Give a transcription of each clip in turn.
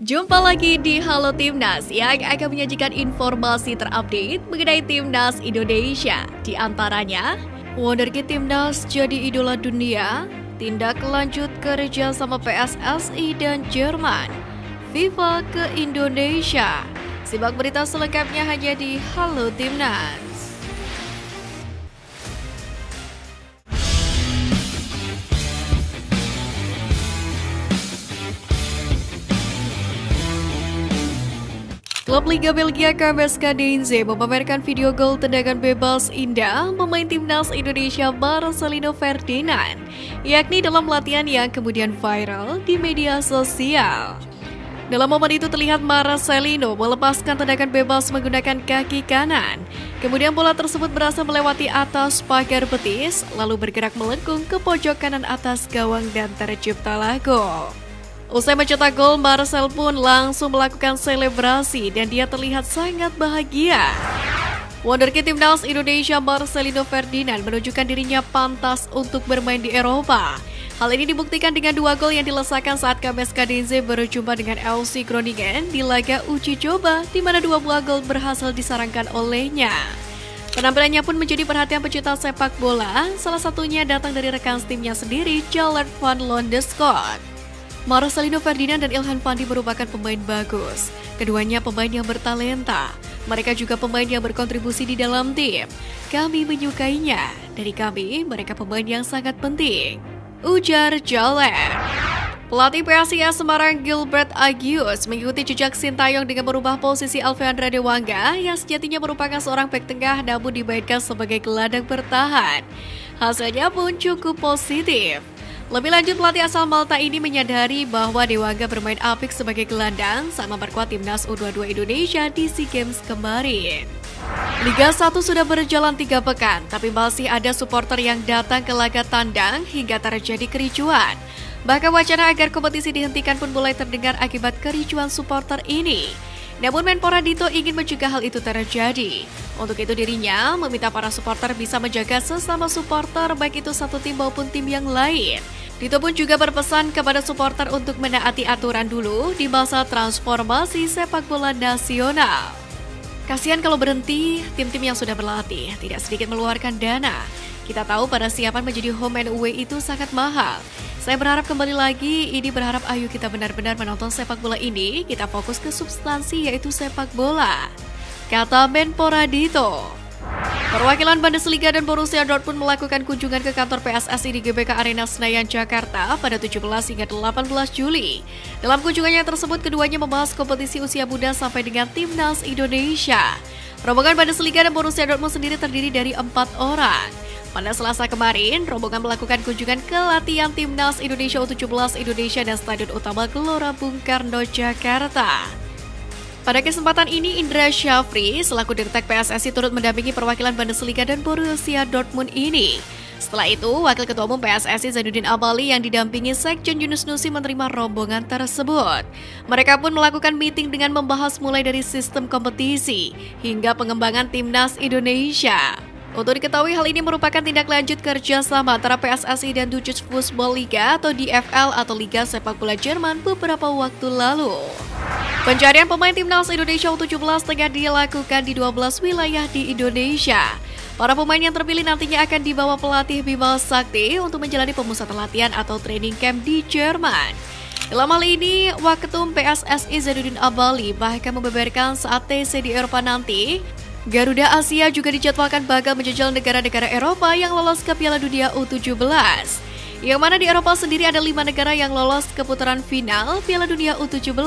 Jumpa lagi di Halo Timnas yang akan menyajikan informasi terupdate mengenai Timnas Indonesia. Di antaranya, wonderkid Timnas jadi idola dunia, tindak lanjut kerja sama PSSI dan Jerman, FIFA ke Indonesia. Simak berita selengkapnya hanya di Halo Timnas. Klub Liga Belgia KMSK Deinze memamerkan video gol tendangan bebas indah pemain Timnas Indonesia Marcelino Ferdinand, yakni dalam latihan yang kemudian viral di media sosial. Dalam momen itu terlihat Marcelino melepaskan tendangan bebas menggunakan kaki kanan. Kemudian bola tersebut berhasil melewati atas pagar betis, lalu bergerak melengkung ke pojok kanan atas gawang dan terciptalah gol. Usai mencetak gol, Marcel pun langsung melakukan selebrasi dan dia terlihat sangat bahagia. Wonderkid Timnas Indonesia Marcelino Ferdinand menunjukkan dirinya pantas untuk bermain di Eropa. Hal ini dibuktikan dengan 2 gol yang dilesakan saat KMSK Deinze berjumpa dengan FC Groningen di laga uji coba, di mana 2 buah gol berhasil disarangkan olehnya. Penampilannya pun menjadi perhatian pecinta sepak bola, salah satunya datang dari rekan timnya sendiri, Jalert van Londeskot. Marcelino Ferdinand dan Ilhan Fandi merupakan pemain bagus. Keduanya pemain yang bertalenta. Mereka juga pemain yang berkontribusi di dalam tim. Kami menyukainya. Dari kami, mereka pemain yang sangat penting, ujar Jalert. Pelatih PSIS Semarang Gilbert Agius mengikuti jejak Sintayong dengan merubah posisi Alfeandra Dewangga yang sejatinya merupakan seorang bek tengah namun dimainkan sebagai gelandang bertahan. Hasilnya pun cukup positif. Lebih lanjut, pelatih asal Malta ini menyadari bahwa Dewangga bermain apik sebagai gelandang saat memperkuat Timnas U22 Indonesia di SEA Games kemarin. Liga 1 sudah berjalan 3 pekan, tapi masih ada supporter yang datang ke laga tandang hingga terjadi kericuan. Bahkan wacana agar kompetisi dihentikan pun mulai terdengar akibat kericuan supporter ini. Namun Menpora Dito ingin mencegah hal itu terjadi. Untuk itu dirinya meminta para supporter bisa menjaga sesama supporter baik itu satu tim maupun tim yang lain. Dito pun juga berpesan kepada supporter untuk menaati aturan dulu di masa transformasi sepak bola nasional. Kasihan kalau berhenti, tim-tim yang sudah berlatih tidak sedikit mengeluarkan dana. Kita tahu pada siapan menjadi home and away itu sangat mahal. Saya berharap kembali lagi, ini berharap ayo kita benar-benar menonton sepak bola ini, kita fokus ke substansi yaitu sepak bola, kata Menpora Dito. Perwakilan Bundesliga dan Borussia Dortmund melakukan kunjungan ke kantor PSSI di GBK Arena Senayan, Jakarta pada 17 hingga 18 Juli. Dalam kunjungannya tersebut, keduanya membahas kompetisi usia muda sampai dengan Timnas Indonesia. Rombongan Bundesliga dan Borussia Dortmund sendiri terdiri dari 4 orang. Pada Selasa kemarin, rombongan melakukan kunjungan ke latihan Timnas Indonesia U17 Indonesia dan Stadion Utama Gelora Bung Karno, Jakarta. Pada kesempatan ini, Indra Syafri selaku Dirtek PSSI turut mendampingi perwakilan Bundesliga dan Borussia Dortmund ini. Setelah itu, Wakil Ketua Umum PSSI Zainuddin Amali yang didampingi Sekjen Yunus Nusi menerima rombongan tersebut. Mereka pun melakukan meeting dengan membahas mulai dari sistem kompetisi hingga pengembangan Timnas Indonesia. Untuk diketahui, hal ini merupakan tindak lanjut kerjasama antara PSSI dan Deutsche Fußball Liga atau DFL atau Liga Sepak Bola Jerman beberapa waktu lalu. Pencarian pemain Timnas Indonesia U17 tengah dilakukan di 12 wilayah di Indonesia. Para pemain yang terpilih nantinya akan dibawa pelatih Bima Sakti untuk menjalani pemusatan latihan atau training camp di Jerman. Dalam hal ini, Waketum PSSI Zainuddin Amali bahkan membeberkan saat TC di Eropa nanti, Garuda Asia juga dijadwalkan bakal menjajal negara-negara Eropa yang lolos ke Piala Dunia U17. Yang mana di Eropa sendiri ada 5 negara yang lolos ke putaran final Piala Dunia U17.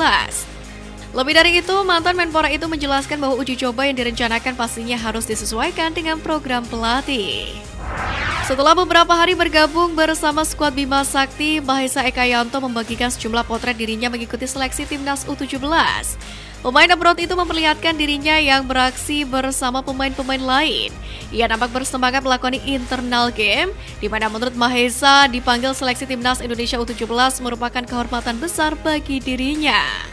Lebih dari itu, mantan Menpora itu menjelaskan bahwa uji coba yang direncanakan pastinya harus disesuaikan dengan program pelatih. Setelah beberapa hari bergabung bersama skuad Bima Sakti, Mahesa Ekayanto membagikan sejumlah potret dirinya mengikuti seleksi Timnas U17. Pemain abroad itu memperlihatkan dirinya yang beraksi bersama pemain-pemain lain. Ia nampak bersemangat melakoni internal game, di mana menurut Mahesa dipanggil seleksi Timnas Indonesia U17 merupakan kehormatan besar bagi dirinya.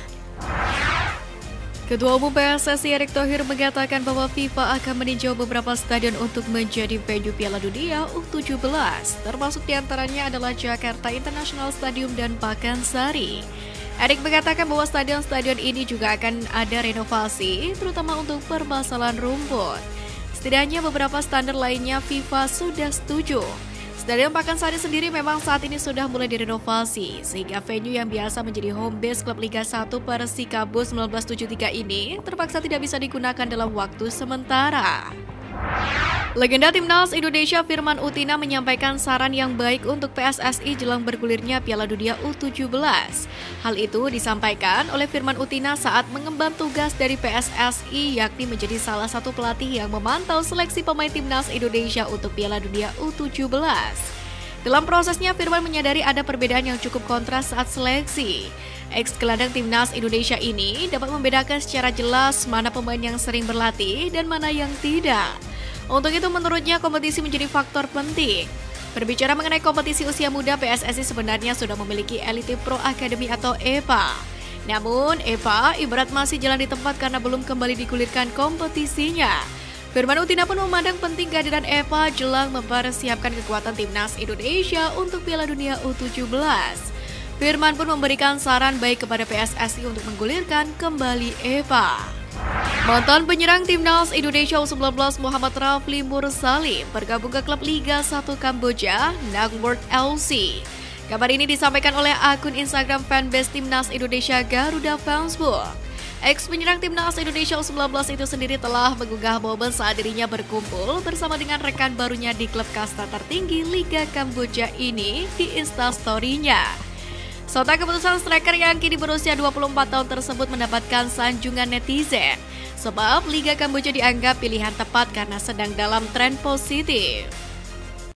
Ketua Umum PSSI Erick Thohir mengatakan bahwa FIFA akan meninjau beberapa stadion untuk menjadi venue Piala Dunia U17, termasuk diantaranya adalah Jakarta International Stadium dan Pakansari. Erik mengatakan bahwa stadion-stadion ini juga akan ada renovasi, terutama untuk permasalahan rumput. Setidaknya beberapa standar lainnya FIFA sudah setuju. Stadion Pakansari sendiri memang saat ini sudah mulai direnovasi, sehingga venue yang biasa menjadi home base klub Liga 1 Persikabo 1973 ini terpaksa tidak bisa digunakan dalam waktu sementara. Legenda Timnas Indonesia Firman Utina menyampaikan saran yang baik untuk PSSI jelang bergulirnya Piala Dunia U17. Hal itu disampaikan oleh Firman Utina saat mengemban tugas dari PSSI, yakni menjadi salah satu pelatih yang memantau seleksi pemain Timnas Indonesia untuk Piala Dunia U17. Dalam prosesnya, Firman menyadari ada perbedaan yang cukup kontras saat seleksi. Ex-gelandang Timnas Indonesia ini dapat membedakan secara jelas mana pemain yang sering berlatih dan mana yang tidak. Untuk itu menurutnya kompetisi menjadi faktor penting. Berbicara mengenai kompetisi usia muda, PSSI sebenarnya sudah memiliki Elite Pro Academy atau EPA. Namun EPA ibarat masih jalan di tempat karena belum kembali digulirkan kompetisinya. Firman Utina pun memandang penting kehadiran EPA jelang mempersiapkan kekuatan Timnas Indonesia untuk Piala Dunia U17. Firman pun memberikan saran baik kepada PSSI untuk menggulirkan kembali EPA. Mantan penyerang Timnas Indonesia U19 Muhammad Rafli Mursalim bergabung ke klub Liga 1 Kamboja, Nangwort LC. Kabar ini disampaikan oleh akun Instagram fanbase Timnas Indonesia Garuda Fansbook. Ex-penyerang Timnas Indonesia U19 itu sendiri telah mengunggah momen saat dirinya berkumpul bersama dengan rekan barunya di klub kasta tertinggi Liga Kamboja ini di Instastory-nya. Sontak keputusan striker yang kini berusia 24 tahun tersebut mendapatkan sanjungan netizen. Sebab Liga Kamboja dianggap pilihan tepat karena sedang dalam tren positif.